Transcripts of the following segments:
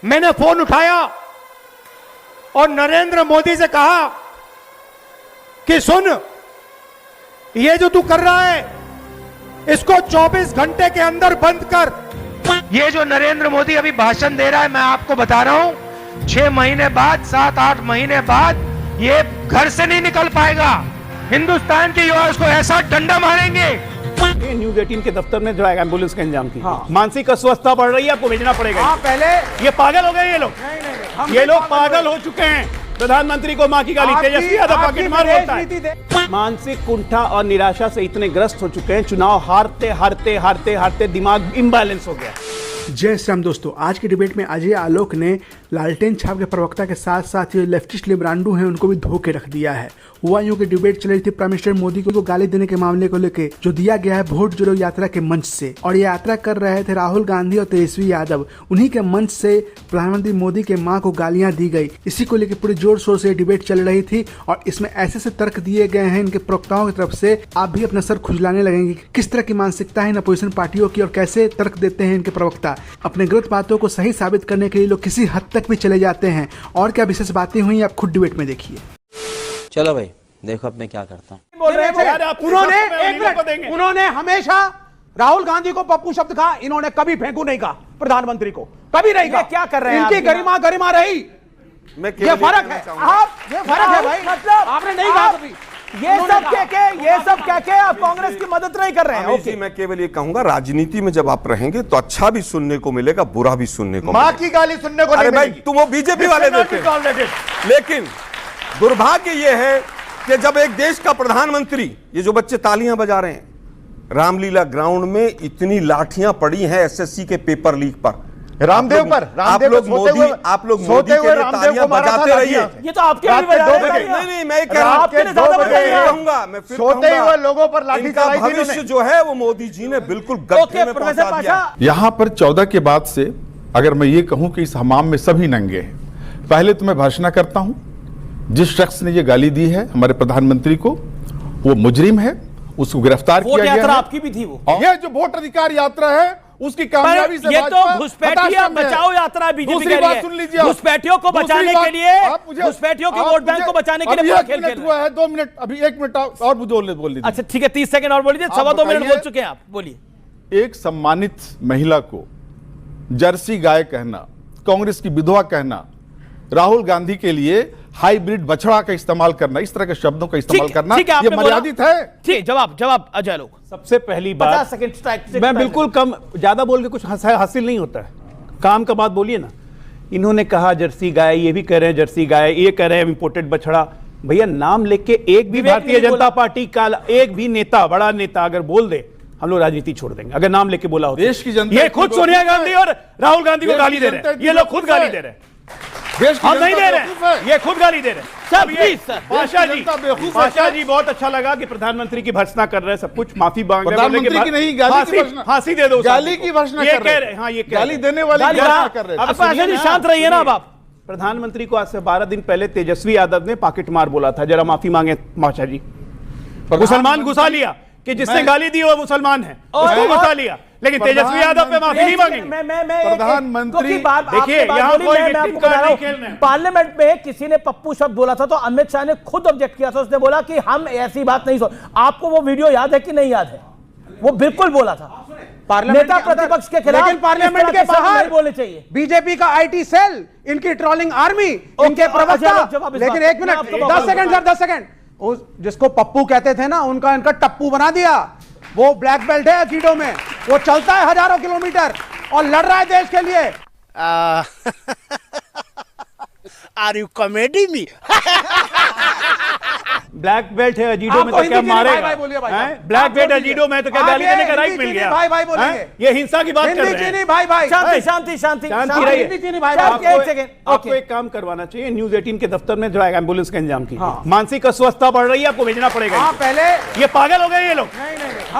मैंने फोन उठाया और नरेंद्र मोदी से कहा कि सुन, ये जो तू कर रहा है इसको 24 घंटे के अंदर बंद कर। ये जो नरेंद्र मोदी अभी भाषण दे रहा है, मैं आपको बता रहा हूं 6 महीने बाद, 7-8 महीने बाद ये घर से नहीं निकल पाएगा। हिंदुस्तान के युवा उसको ऐसा डंडा मारेंगे। न्यूज 18 के दफ्तर में जो है एम्बुलेंस का इंतजाम की। मानसिक अस्वस्थता बढ़ रही है, आपको भेजना पड़ेगा। पहले ये पागल हो गए ये लोग। ये लोग पागल हो चुके हैं। प्रधानमंत्री को मां की गाली, तेजस्वी यादव पॉकेट मार बोलता है। मानसिक कुंठा और निराशा से इतने ग्रस्त हो चुके हैं, चुनाव हारते हारते हारते हारते दिमाग इम्बैलेंस हो गया। जय श्री राम दोस्तों, आज की डिबेट में अजय आलोक ने लालटेन छाप के प्रवक्ता के साथ साथ ये लेफ्टिस्ट लिब्रांडू हैं उनको भी धो के रख दिया है। हुआ यूं कि डिबेट चल रही थी प्राइम मिनिस्टर मोदी को गाली देने के मामले को लेकर जो दिया गया है वोट जोड़ो यात्रा के मंच से, और ये यात्रा कर रहे थे राहुल गांधी और तेजस्वी यादव। उन्हीं के मंच से प्रधानमंत्री मोदी के मां को गालियां दी गई। इसी को लेकर पूरे जोर शोर से डिबेट चल रही थी और इसमें ऐसे तर्क दिए गए हैं इनके प्रवक्ताओं की तरफ से, आप भी अपना सर खुजलाने लगेंगे किस तरह की मानसिकता है इन अपोजिशन पार्टियों की और कैसे तर्क देते हैं इनके प्रवक्ता। अपने गलत बातों को सही साबित करने के लिए लोग किसी हद तक भी चले जाते हैं। और क्या विशेष बातें हुई आप खुद डिबेट में देखिए। चलो भाई देखो अब मैं क्या करता हूँ। बोल रहे हैं उन्होंने हमेशा राहुल गांधी को पप्पू शब्द कहा, इन्होंने कभी फेंकू नहीं कहा प्रधानमंत्री को, कभी नहीं कहा। क्या कर रहे हैं इनकी गरिमा रही। ये फर्क है, ये फर्क है भाई। मतलब आपने नहीं कहा कभी। ये सब कह के आप कांग्रेस की मदद नहीं कर रहे हैं। ओके, मैं केवल ये कहूंगा राजनीति में जब आप रहेंगे तो अच्छा भी सुनने को मिलेगा, बुरा भी सुनने को मां की गाली सुनने को नहीं मिलेगी। तुम वो बीजेपी वाले देते हैं। लेकिन दुर्भाग्य ये है कि जब एक देश का प्रधानमंत्री, ये जो बच्चे तालियां बजा रहे हैं, रामलीला ग्राउंड में इतनी लाठियां पड़ी हैं एसएससी के पेपर लीक पर, रामदेव पर, आप लोग मोदी के लिए तालियां बजाते रहिए। ये तो आपके नहीं, मैं कहूंगा, मैं फिर सोते हुए लोगों पर लाठी चलाई थी। भविष्य जो है वो मोदी जी ने बिल्कुल गड्ढे में पहुंचा दिया। यहां पर 14 के बाद से अगर मैं ये कहूं कि इस हमाम में सभी नंगे हैं, पहले तो मैं भर्त्सना करता हूं जिस शख्स ने ये गाली दी है हमारे प्रधानमंत्री को, वो मुजरिम है, उसको गिरफ्तार किया गया है। आपकी भी थी वो। ये जो वोट अधिकार यात्रा है उसकी कामयाबी से ये तो घुसपैठिया बचाओ यात्रा बीजेपी कह रही है। सुन लीजिए, घुसपैठियों को बचाने के लिए, घुसपैठियों के वोट बैंक को बचाने के लिए खेल खेल हुआ है। 2 मिनट, अभी 1 मिनट और बोल लीजिए। अच्छा ठीक है, 30 सेकंड और बोल लीजिए। 2.25 मिनट बोल चुके हैं आप, बोलिए। एक सम्मानित महिला को जर्सी गाय कहना, कांग्रेस की विधवा कहना, राहुल गांधी के लिए हाइब्रिड बछड़ा का इस्तेमाल करना, इस तरह के शब्दों का इस्तेमाल करना ये मर्यादित है। ठीक, जवाब अजय लोग। सबसे पहली बात, 50 सेकंड स्ट्राइक। मैं बिल्कुल कम ज्यादा बोल के कुछ हासिल नहीं होता है, काम का बात बोलिए ना। इन्होंने कहा जर्सी गाय, ये भी कह रहे हैं जर्सी गाय, ये कह रहे हैं इंपोर्टेड बछड़ा। भैया नाम लेके एक भी भारतीय जनता पार्टी का एक भी नेता, बड़ा नेता अगर बोल दे, हम लोग राजनीति छोड़ देंगे अगर नाम लेके बोला हो। देश की जनता, ये खुद सोनिया गांधी और राहुल गांधी को गाली दे रहे हैं। ये लोग खुद गाली दे रहे हैं, हम नहीं दे रहे, ये खुद गाली दे रहे हैं। पाशा जी बहुत अच्छा लगा कि प्रधानमंत्री की भर्त्सना कर रहे हैं, सब कुछ माफी मांग रहे हैं। प्रधानमंत्री की नहीं, गाली की भर्त्सना, फांसी दे दो, गाली की भर्त्सना ये कह रहे हैं। हाँ, ये गाली देने वाली कर रहे हैं। अब पाशा जी शांत रहिए ना। अब आप प्रधानमंत्री को आज से 12 दिन पहले तेजस्वी यादव ने पॉकेट मार बोला था। जरा माफी मांगे पाशा जी। मुसलमान घुसा लिया कि जिसने गाली दी वो मुसलमान है, उसको घुसा लिया, लेकिन तेजस्वी यादव पे माफी नहीं मांगी। प्रधानमंत्री देखिए, यहाँ कोई पार्लियामेंट में किसी ने पप्पू शब्द बोला था तो अमित शाह ने खुद ऑब्जेक्ट किया था। उसने बोला कि हम ऐसी बात नहीं आपको वो वीडियो याद है कि नहीं याद है? वो बिल्कुल बोला था नेता प्रतिपक्ष के खिलाफ। लेकिन पार्लियामेंट के बाहर बोलने चाहिए बीजेपी का आईटी सेल, इनकी ट्रोलिंग आर्मी, इनके प्रवक्ता। लेकिन 1 मिनट, 10 सेकंड सर, 10 सेकंड। जिसको पप्पू कहते थे ना, उनका इनका टप्पू बना दिया। वो ब्लैक बेल्ट है जूडो में, वो चलता है हजारों किलोमीटर और लड़ रहा है देश के लिए। Are you comedy me? Black belt है जूडो में तो क्या मारेगा? ब्लैक बेल्ट है जूडो में तो क्या गाली देने का राइट मिल गया? भाई बोलेंगे, ये हिंसा की बात कर रहे हैं। भाई शांति रहिए। आपको एक काम करवाना चाहिए, न्यूज 18 के दफ्तर में जो है एम्बुलेंस का इंतजाम की। मानसिक अस्वस्थता बढ़ रही है, आपको भेजना पड़ेगा। पहले ये पागल हो गए ये लोग।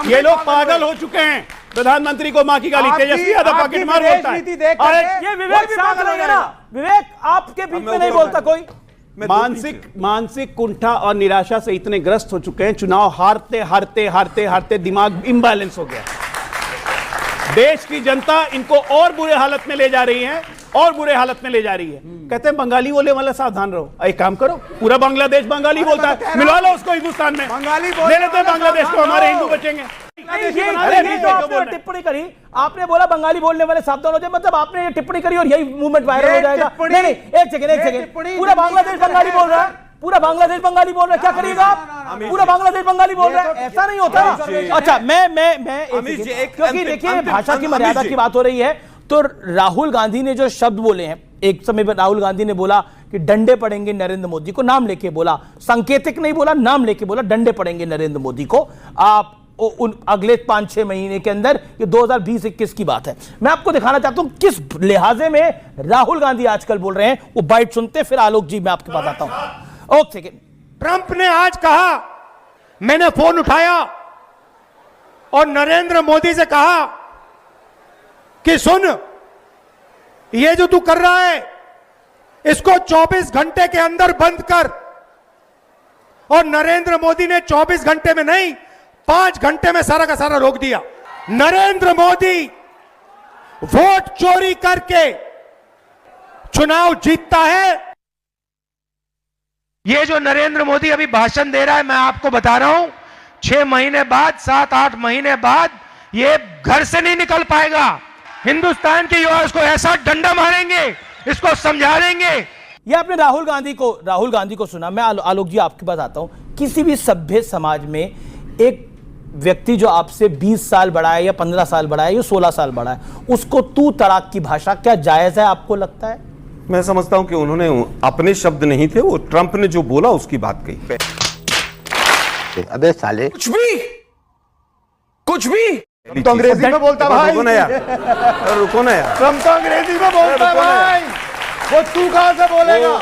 ये लोग पागल हो चुके हैं। प्रधानमंत्री को मां की गाली, तेजस्वी यादव पॉकेट मार बोलता है। ये विवेक शांत रहिए ना। विवेक आपके बीच में नहीं बोलता कोई। मानसिक कुंठा और निराशा से इतने ग्रस्त हो चुके हैं, चुनाव हारते हारते हारते हारते दिमाग इम्बैलेंस हो गया। देश की जनता इनको और बुरे हालत में ले जा रही है, और बुरे हालत में ले जा रही है। कहते हैं बंगाली बोले वाला सावधान रहो। एक काम करो, पूरा बांग्लादेश बंगाली बोलता है, मिलवा लो उसको हिंदुस्तान में, बंगाली ले लेते हैं बांग्लादेश को, हमारे हिंदू बचेंगे। टिप्पणी करी, आपने बोला बंगाली बोलने वाले सावधान हो जाए, मतलब आपने ये टिप्पणी करी और यही मूवमेंट वायरल हो जाएगा। नहीं, एक सेकंड, पूरा बांग्लादेश बंगाली बोल रहा है, पूरा बांग्लादेश बंगाली बोल रहा है, क्या करिएगा आप? पूरा बांग्लादेश बंगाली बोल रहा है, ऐसा नहीं होता। अच्छा, क्योंकि देखिए भाषा की मर्यादा की बात हो रही है, तो राहुल गांधी ने जो शब्द बोले हैं, एक समय पर राहुल गांधी ने बोला कि डंडे पड़ेंगे नरेंद्र मोदी को, नाम लेके बोला, सांकेतिक नहीं बोला, नाम लेके बोला, डंडे पड़ेंगे नरेंद्र मोदी को आप उन अगले 5-6 महीने के अंदर। ये 2020-21 की बात है। मैं आपको दिखाना चाहता हूं किस लिहाजे में राहुल गांधी आजकल बोल रहे हैं। वो बाइट सुनते, फिर आलोक जी मैं आपके पास आता हूं। ओके, ट्रंप ने आज कहा, मैंने फोन उठाया और नरेंद्र मोदी से कहा कि सुन, ये जो तू कर रहा है इसको 24 घंटे के अंदर बंद कर। और नरेंद्र मोदी ने 24 घंटे में नहीं, 5 घंटे में सारा का सारा रोक दिया। नरेंद्र मोदी वोट चोरी करके चुनाव जीतता है। ये जो नरेंद्र मोदी अभी भाषण दे रहा है, मैं आपको बता रहा हूं, 6 महीने बाद, 7-8 महीने बाद ये घर से नहीं निकल पाएगा। हिंदुस्तान के युवा इसको ऐसा डंडा मारेंगे, इसको समझा देंगे। ये आपने राहुल गांधी को सुना। मैं आलोक जी आपके पास आता हूं। किसी भी सभ्य समाज में एक व्यक्ति जो आपसे 20 साल बड़ा है या 15 साल बड़ा है या 16 साल बड़ा है, उसको तू तड़ाक की भाषा क्या जायज है, आपको लगता है? मैं समझता हूं कि उन्होंने अपने शब्द नहीं थे, वो ट्रंप ने जो बोला उसकी बात कही। अबे साले, कुछ भी तो अंग्रेजी में बोलता भाई। रुको ना यार, रुको ना यार, ट्रंप तो अंग्रेजी में बोलता है भाई, वो तू कहां से बोलेगा?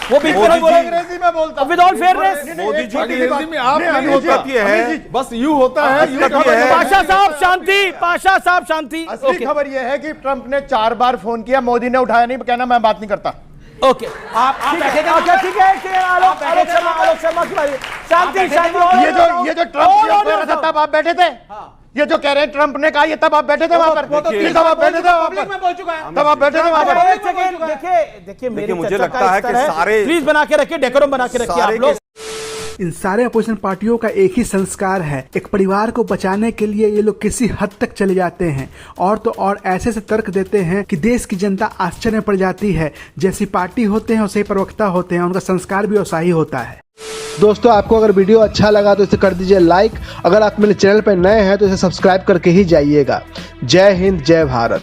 वो बीच में बोला, अंग्रेजी में बोलता है विदाउट फेयरनेस। मोदी जी अंग्रेजी में आप नहीं होता है, बस यू होता है। पाशा साहब शांति, पाशा साहब शांति। असली खबर यह है कि ट्रंप ने 4 बार फोन किया, मोदी ने उठाया नहीं, कहना मैं बात नहीं करता। ओके, आप ठीक है। आलोक शर्मा की बारी। शांति। ये जो ट्रंप तब आप बैठे थे, ये जो कह रहे हैं ट्रंप ने कहा, ये तब आप बैठे थे वहां पर, तब आप बैठे थे वहां पर, तब आप बैठे थे वहां पर। देखिए मुझे लगता है कि सारे, प्लीज बना के रखिए, डेकोरम बना के रखिए आप लोग। इन सारे अपोजिशन पार्टियों का एक ही संस्कार है, एक परिवार को बचाने के लिए ये लोग किसी हद तक चले जाते हैं, और तो और ऐसे से तर्क देते हैं कि देश की जनता आश्चर्य में पड़ जाती है। जैसी पार्टी होते हैं वैसे ही प्रवक्ता होते हैं, उनका संस्कार भी वैसा ही होता है। दोस्तों, आपको अगर वीडियो अच्छा लगा तो इसे कर दीजिए लाइक। अगर आप मेरे चैनल पर नए हैं तो इसे सब्सक्राइब करके ही जाइएगा। जय हिंद, जय भारत।